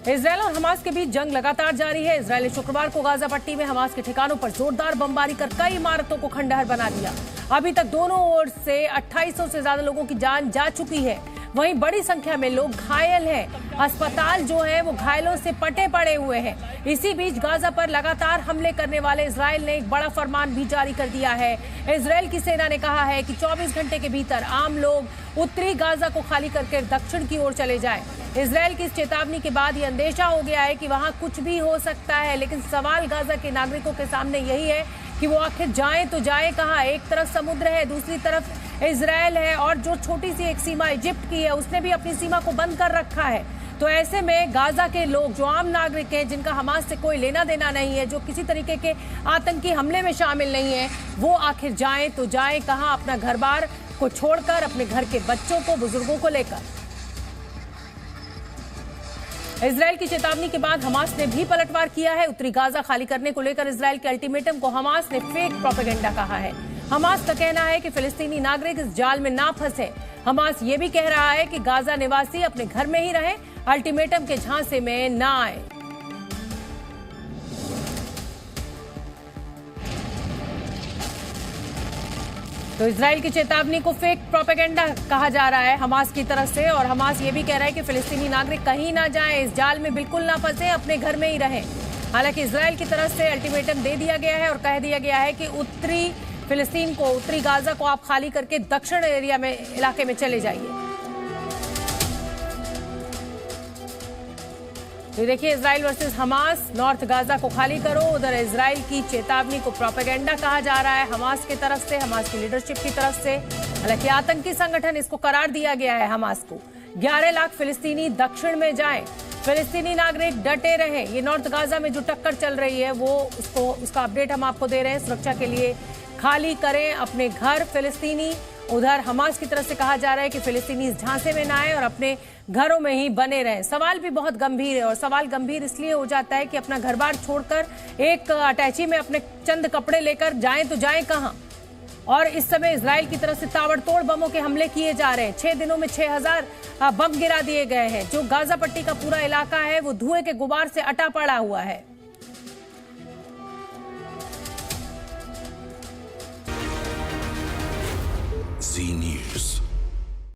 Israel और Hamas के बीच जंग लगातार जारी है। इजरायल ने शुक्रवार को गाजा पट्टी में हमास के ठिकानों पर जोरदार बमबारी कर कई इमारतों को खंडहर बना दिया। अभी तक दोनों ओर से 2800 से ज्यादा लोगों की जान जा चुकी है। वहीं बड़ी संख्या में लोग घायल हैं। अस्पताल जो है वो घायलों से पटे पड़े हुए हैं। इसी बीच गाजा पर लगातार हमले करने वाले इजरायल ने एक बड़ा फरमान भी जारी कर दिया है। इजरायल की सेना ने कहा है कि 24 घंटे के भीतर आम लोग उत्तरी गाजा को खाली करके दक्षिण की ओर चले जाएं। इजरायल की इस चेतावनी के बाद ये अंदेशा हो गया है कि वहां कुछ भी हो सकता है, लेकिन सवाल गाजा के नागरिकों के सामने यही है कि वो आखिर जाएं तो जाएं कहां। एक तरफ समुद्र है, दूसरी तरफ इजरायल है, और जो छोटी सी एक सीमा इजिप्ट की है उसने भी अपनी सीमा को बंद कर रखा है। तो ऐसे में गाजा के लोग जो आम नागरिक हैं, जिनका हमास से कोई लेना देना नहीं है, जो किसी तरीके के आतंकी हमले में शामिल नहीं है, वो आखिर जाएं तो जाएं कहां, अपना घर बार को छोड़कर, अपने घर के बच्चों को, बुजुर्गों को लेकर। इजरायल की चेतावनी के बाद हमास ने भी पलटवार किया है। उत्तरी गाजा खाली करने को लेकर इजरायल के अल्टीमेटम को हमास ने फेक प्रोपेगेंडा कहा है। हमास का कहना है कि फिलिस्तीनी नागरिक इस जाल में ना फंसे। हमास ये भी कह रहा है कि गाजा निवासी अपने घर में ही रहें, अल्टीमेटम के झांसे में ना आए। तो इजरायल की चेतावनी को फेक प्रोपेगेंडा कहा जा रहा है हमास की तरफ से, और हमास ये भी कह रहा है कि फिलिस्तीनी नागरिक कहीं ना जाएं, इस जाल में बिल्कुल ना फंसे, अपने घर में ही रहें। हालांकि इजरायल की तरफ से अल्टीमेटम दे दिया गया है और कह दिया गया है कि उत्तरी फिलिस्तीन को, उत्तरी गाजा को आप खाली करके दक्षिण एरिया में, इलाके में चले जाइए। तो देखिए, Israel versus Hamas, north Gaza को खाली करो। उधर इजराइल की चेतावनी को प्रोपेगेंडा कहा जा रहा है हमास की तरफ से, हमास की लीडरशिप की तरफ से। हालांकि आतंकी संगठन इसको करार दिया गया है हमास को। 11 लाख फिलिस्तीनी दक्षिण में जाएं, फिलिस्तीनी नागरिक डटे रहे। ये नॉर्थ गाजा में जो टक्कर चल रही है वो उसका अपडेट हम आपको दे रहे हैं। सुरक्षा के लिए खाली करें अपने घर फिलिस्तीनी। उधर हमास की तरफ से कहा जा रहा है कि फिलिस्तीनी इस झांसे में ना आए और अपने घरों में ही बने रहें। सवाल भी बहुत गंभीर है, और सवाल गंभीर इसलिए हो जाता है कि अपना घर बार छोड़कर एक अटैची में अपने चंद कपड़े लेकर जाएं तो जाएं कहां। और इस समय इजराइल की तरफ से ताबड़तोड़ बमों के हमले किए जा रहे हैं। 6 दिनों में 6000 बम गिरा दिए गए हैं। जो गाजा पट्टी का पूरा इलाका है वो धुएं के गुबार से अटा पड़ा हुआ है।